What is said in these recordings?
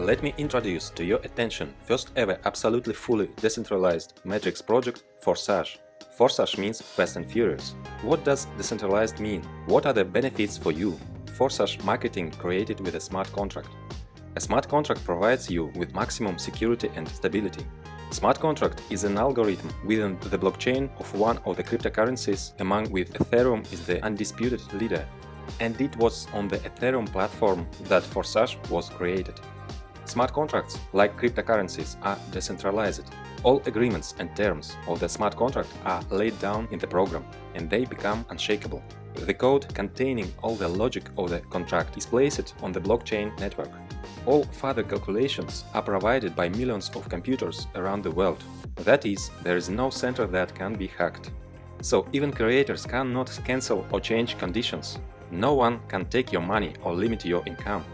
Let me introduce to your attention first ever absolutely fully decentralized matrix project Forsage. Forsage means fast and furious. What does decentralized mean? What are the benefits for you? Forsage marketing created with a smart contract. A smart contract provides you with maximum security and stability. Smart contract is an algorithm within the blockchain of one of the cryptocurrencies, among which Ethereum is the undisputed leader. And it was on the Ethereum platform that Forsage was created. Smart contracts, like cryptocurrencies, are decentralized. All agreements and terms of the smart contract are laid down in the program, and they become unshakable. The code containing all the logic of the contract is placed on the blockchain network. All further calculations are provided by millions of computers around the world. That is, there is no center that can be hacked. So even creators cannot cancel or change conditions. No one can take your money or limit your income.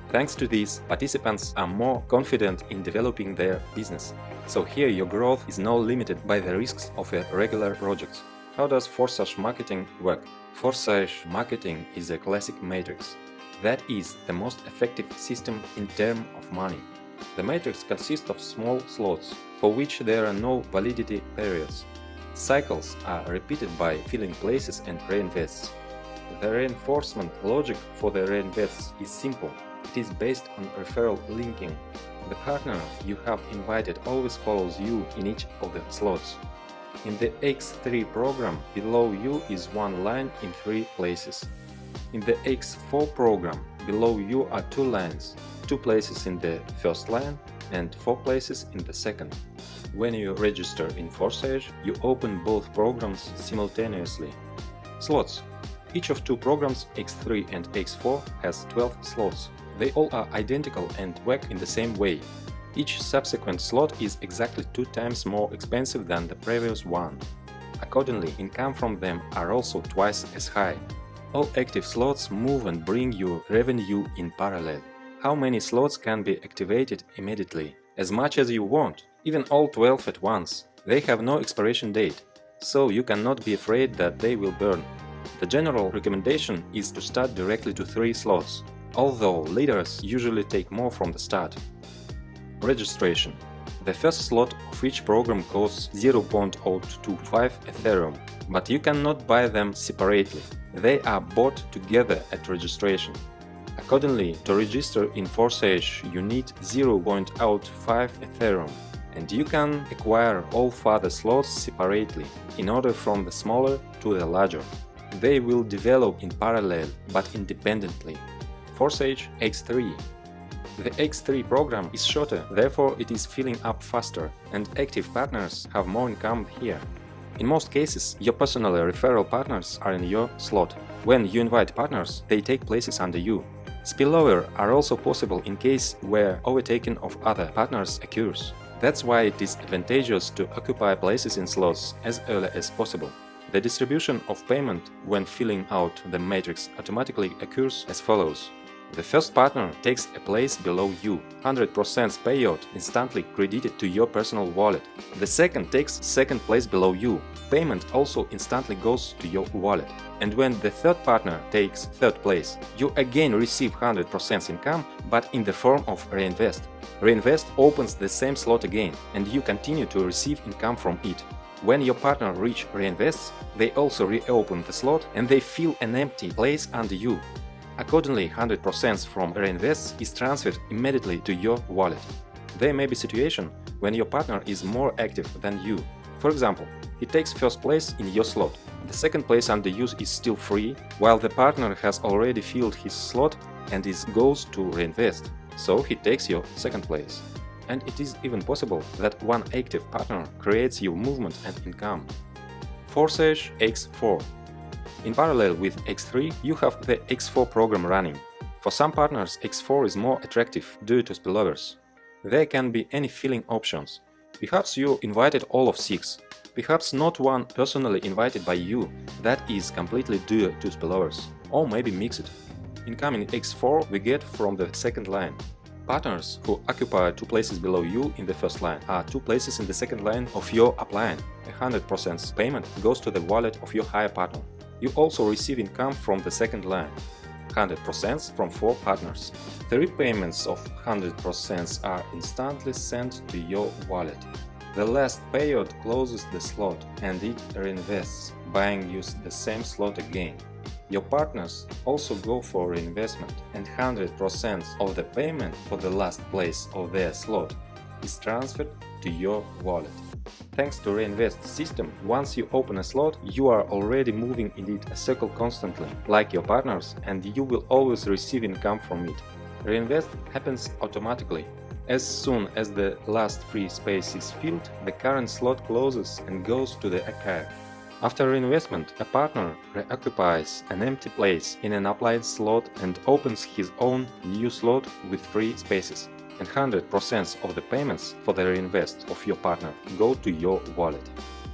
Thanks to this, participants are more confident in developing their business. So here your growth is not limited by the risks of a regular project. How does Forsage marketing work? Forsage marketing is a classic matrix. That is the most effective system in terms of money. The matrix consists of small slots, for which there are no validity periods. Cycles are repeated by filling places and reinvests. The reinforcement logic for the reinvests is simple. It is based on referral linking. The partner you have invited always follows you in each of the slots. In the X3 program, below you is one line in 3 places. In the X4 program, below you are 2 lines, 2 places in the first line and 4 places in the second. When you register in Forsage, you open both programs simultaneously. Slots. Each of 2 programs, X3 and X4, has 12 slots. They all are identical and work in the same way. Each subsequent slot is exactly 2 times more expensive than the previous one. Accordingly, income from them are also twice as high. All active slots move and bring you revenue in parallel. How many slots can be activated immediately? As much as you want, even all 12 at once. They have no expiration date, so you cannot be afraid that they will burn. The general recommendation is to start directly to 3 slots, although leaders usually take more from the start. Registration. The first slot of each program costs 0.025 Ethereum, but you cannot buy them separately. They are bought together at registration. Accordingly, to register in Forsage, you need 0.05 Ethereum, and you can acquire all further slots separately, in order from the smaller to the larger. They will develop in parallel, but independently. Forsage X3. The X3 program is shorter, therefore it is filling up faster, and active partners have more income here. In most cases, your personal referral partners are in your slot. When you invite partners, they take places under you. Spillover are also possible in case where overtaking of other partners occurs. That's why it is advantageous to occupy places in slots as early as possible. The distribution of payment when filling out the matrix automatically occurs as follows. The first partner takes a place below you, 100% payout instantly credited to your personal wallet. The second takes second place below you, payment also instantly goes to your wallet. And when the third partner takes third place, you again receive 100% income, but in the form of reinvest. Reinvest opens the same slot again, and you continue to receive income from it. When your partner reach reinvests, they also reopen the slot and they fill an empty place under you. Accordingly, 100% from reinvests is transferred immediately to your wallet. There may be situation when your partner is more active than you. For example, he takes first place in your slot. The second place under use is still free, while the partner has already filled his slot and goes to reinvest, so he takes your second place. And it is even possible that one active partner creates your movement and income. Forsage X4. In parallel with X3, you have the X4 program running. For some partners, X4 is more attractive due to spillovers. There can be any filling options. Perhaps you invited all of 6. Perhaps not one personally invited by you, that is completely due to spillovers. Or maybe mixed. Income in X4 we get from the second line. Partners who occupy 2 places below you in the first line are 2 places in the second line of your upline. 100% payment goes to the wallet of your higher partner. You also receive income from the second line. 100% from 4 partners. 3 payments of 100% are instantly sent to your wallet. The last payout closes the slot and it reinvests, buying you the same slot again. Your partners also go for reinvestment, and 100% of the payment for the last place of their slot is transferred to your wallet. Thanks to Reinvest system, once you open a slot, you are already moving in it a circle constantly, like your partners, and you will always receive income from it. Reinvest happens automatically. As soon as the last free space is filled, the current slot closes and goes to the archive. After reinvestment, a partner reoccupies an empty place in an upline slot and opens his own new slot with free spaces. And 100% of the payments for the reinvest of your partner go to your wallet.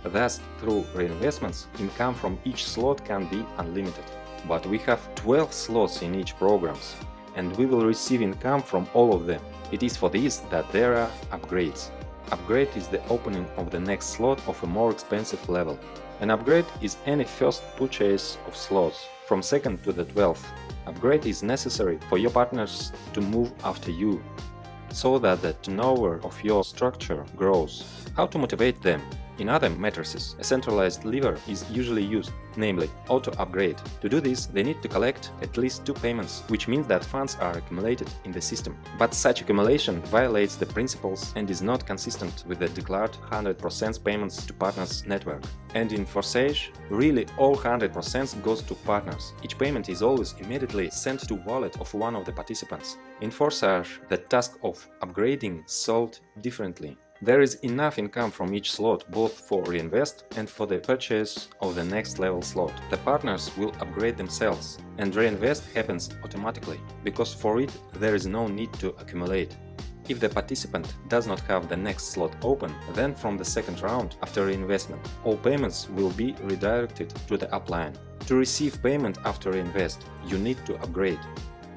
Thus, through reinvestments, income from each slot can be unlimited. But we have 12 slots in each programs, and we will receive income from all of them. It is for this that there are upgrades. Upgrade is the opening of the next slot of a more expensive level. An upgrade is any first purchase of slots, from 2nd to the 12th. Upgrade is necessary for your partners to move after you, so that the turnover of your structure grows. How to motivate them? In other matrices, a centralized lever is usually used, namely auto-upgrade. To do this, they need to collect at least 2 payments, which means that funds are accumulated in the system. But such accumulation violates the principles and is not consistent with the declared 100% payments to partners network. And in Forsage, really all 100% goes to partners. Each payment is always immediately sent to wallet of one of the participants. In Forsage, the task of upgrading solved differently. There is enough income from each slot both for reinvest and for the purchase of the next level slot. The partners will upgrade themselves, and reinvest happens automatically, because for it there is no need to accumulate. If the participant does not have the next slot open, then from the second round after reinvestment, all payments will be redirected to the upline. To receive payment after reinvest, you need to upgrade.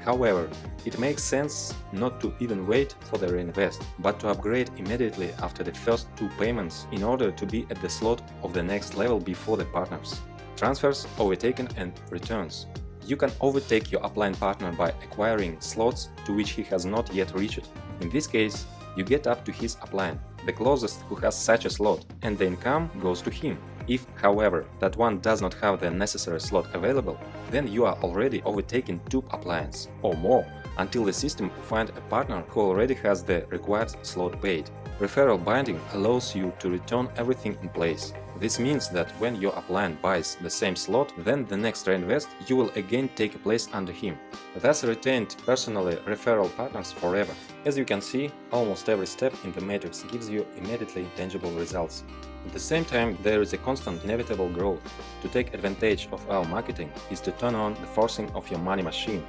However, it makes sense not to even wait for the reinvest, but to upgrade immediately after the first 2 payments in order to be at the slot of the next level before the partners. Transfers, overtaken and returns. You can overtake your upline partner by acquiring slots to which he has not yet reached. In this case, you get up to his upline, the closest who has such a slot, and the income goes to him. If, however, that one does not have the necessary slot available, then you are already overtaking 2 uplines or more until the system finds a partner who already has the required slot paid. Referral binding allows you to return everything in place. This means that when your upline buys the same slot, then the next reinvest you will again take a place under him. Thus retained personally referral partners forever. As you can see, almost every step in the matrix gives you immediately tangible results. At the same time, there is a constant inevitable growth. To take advantage of our marketing is to turn on the forcing of your money machine.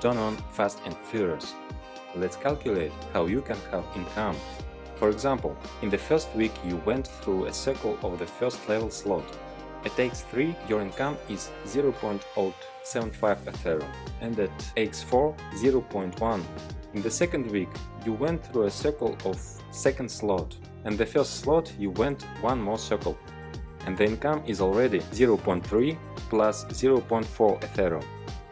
Turn on fast and furious. Let's calculate how you can have income. For example, in the first week you went through a circle of the first level slot. At x3 your income is 0.075 Ethereum and at x4 0.1. In the second week you went through a circle of second slot, and the first slot you went one more circle, and the income is already 0.3 plus 0.4 Ethereum.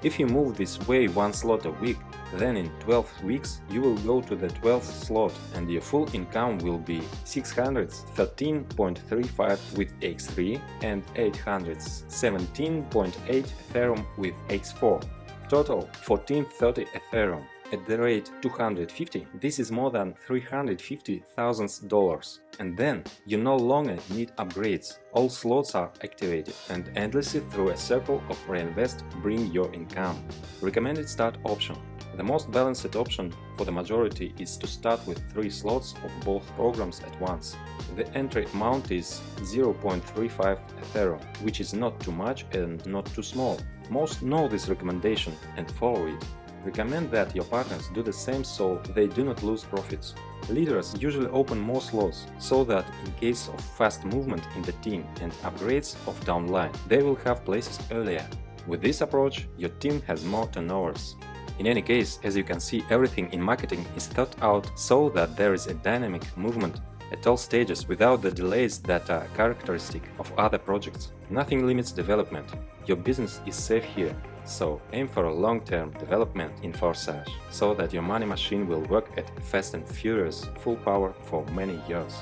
If you move this way one slot a week, then in 12 weeks you will go to the 12th slot and your full income will be 613.35 with x3 and 817.8 Ethereum with x4. Total 1430 Ethereum. At the rate 250, this is more than $350,000. And then you no longer need upgrades. All slots are activated and endlessly through a circle of reinvest bring your income. Recommended start option. The most balanced option for the majority is to start with 3 slots of both programs at once. The entry amount is 0.35 Ethereum, which is not too much and not too small. Most know this recommendation and follow it. Recommend that your partners do the same so they do not lose profits. Leaders usually open more slots, so that in case of fast movement in the team and upgrades of downline, they will have places earlier. With this approach, your team has more turnovers. In any case, as you can see, everything in marketing is thought out so that there is a dynamic movement at all stages without the delays that are characteristic of other projects. Nothing limits development. Your business is safe here. So aim for a long-term development in Forsage, so that your money machine will work at fast and furious full power for many years.